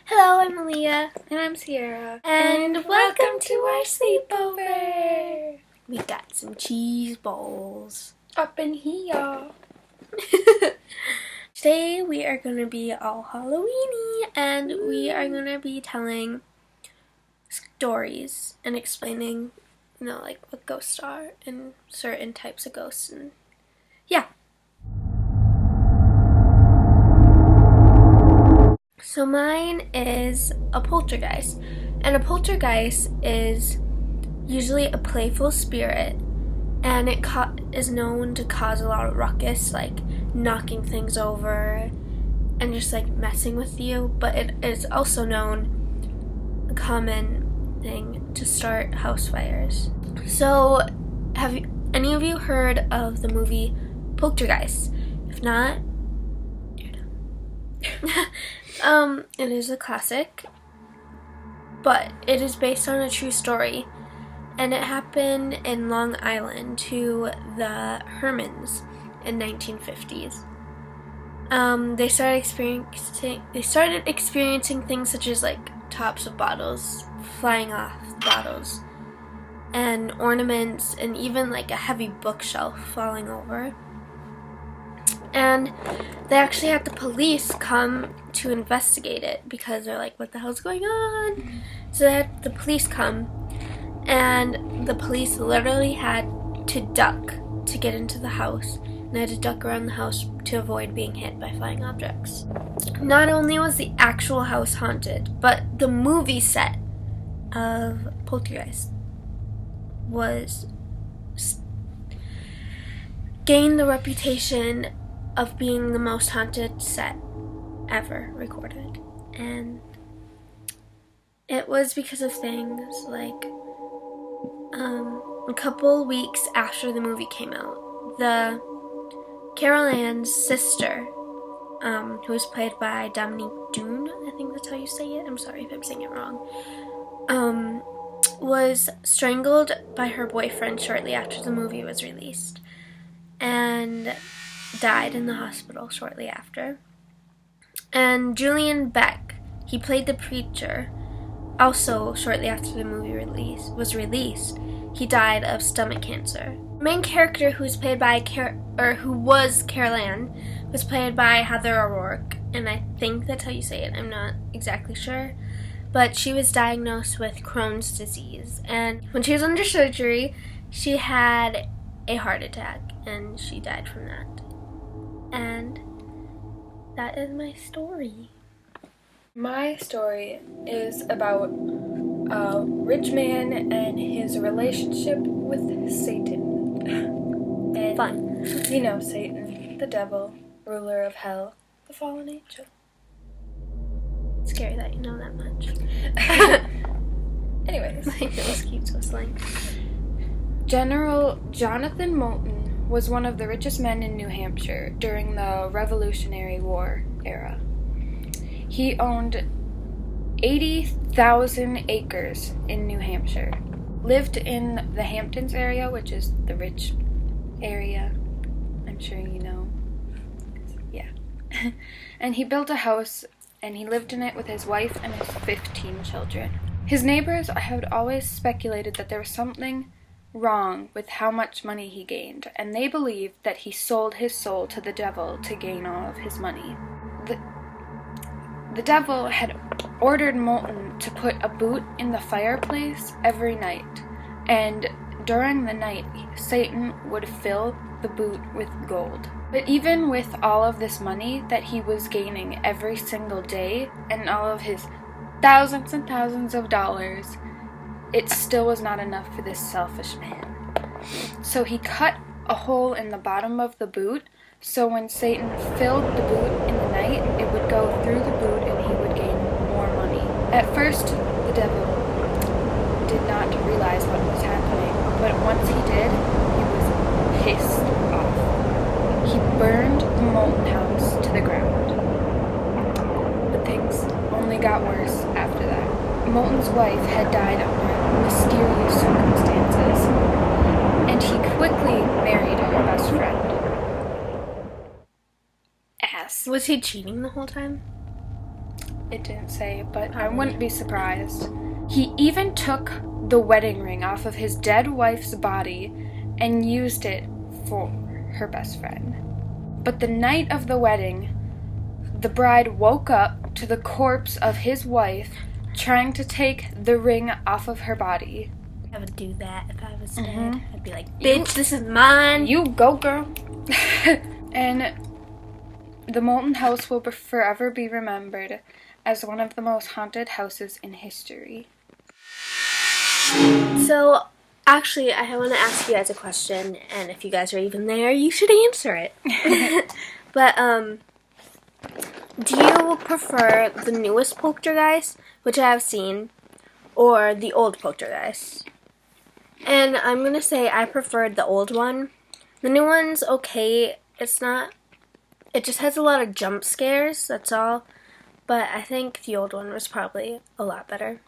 Hello, I'm Alea. And I'm Sierra. And welcome to our sleepover. We got some cheese balls. Up in here. Today we are going to be all Halloweeny and we are going to be telling stories and explaining, like what ghosts are and certain types of ghosts and yeah. So mine is a poltergeist, and a poltergeist is usually a playful spirit, and it is known to cause a lot of ruckus, like knocking things over and just like messing with you, but it is also known a common thing to start house fires. So have any of you heard of the movie Poltergeist? If not, it is a classic, but it is based on a true story, and it happened in Long Island to the Hermans in 1950s. They started experiencing things such as like tops of bottles flying off bottles, and ornaments, and even like a heavy bookshelf falling over. And they actually had the police come to investigate it because they're like, what the hell's going on? So they had the police come, and the police literally had to duck to get into the house, and they had to duck around the house to avoid being hit by flying objects. Not only was the actual house haunted, but the movie set of Poltergeist gained the reputation of being the most haunted set ever recorded. And it was because of things like a couple weeks after the movie came out, the Carol Ann's sister, who was played by Dominique Dune, I think that's how you say it, I'm sorry if I'm saying it wrong, was strangled by her boyfriend shortly after the movie was released, and died in the hospital shortly after. And Julian Beck, he played the preacher, also shortly after the movie was released, he died of stomach cancer. The main character who was played by who was Carol Ann was played by Heather O'Rourke, and I think that's how you say it, I'm not exactly sure. But she was diagnosed with Crohn's disease, and when she was under surgery, she had a heart attack, and she died from that. And that is my story. My story is about a rich man and his relationship with Satan. And Fun. You know Satan, the devil, ruler of hell, the fallen angel. It's scary that you know that much. Anyways. My nose keeps whistling. General Jonathan Moulton was one of the richest men in New Hampshire during the Revolutionary War era. He owned 80,000 acres in New Hampshire, lived in the Hamptons area, which is the rich area, I'm sure you know. Yeah. And he built a house, and he lived in it with his wife and his 15 children. His neighbors had always speculated that there was something wrong with how much money he gained, and they believed that he sold his soul to the devil to gain all of his money. The devil had ordered Moulton to put a boot in the fireplace every night, and during the night, Satan would fill the boot with gold. But even with all of this money that he was gaining every single day, and all of his thousands and thousands of dollars, it still was not enough for this selfish man. So he cut a hole in the bottom of the boot, so when Satan filled the boot in the night, it would go through the boot and he would gain more money. At first, the devil did not realize what was happening, but once he did, he was pissed off. He burned the Moulton house to the ground. But things only got worse after that. Moulton's wife had died under mysterious circumstances, and he quickly married her best friend. Was he cheating the whole time? It didn't say, but I Probably. wouldn't be surprised. He even took the wedding ring off of his dead wife's body and used it for her best friend. But the night of the wedding, the bride woke up to the corpse of his wife trying to take the ring off of her body. I would do that if I was Mhm. dead. I'd be like, bitch, this is mine. You go, girl. And the Molten House will forever be remembered as one of the most haunted houses in history. So, actually, I want to ask you guys a question, and if you guys are even there, you should answer it. But, do you prefer the newest poltergeist, which I have seen, or the old poltergeist? And I'm going to say I preferred the old one. The new one's okay. It just has a lot of jump scares, that's all. But I think the old one was probably a lot better.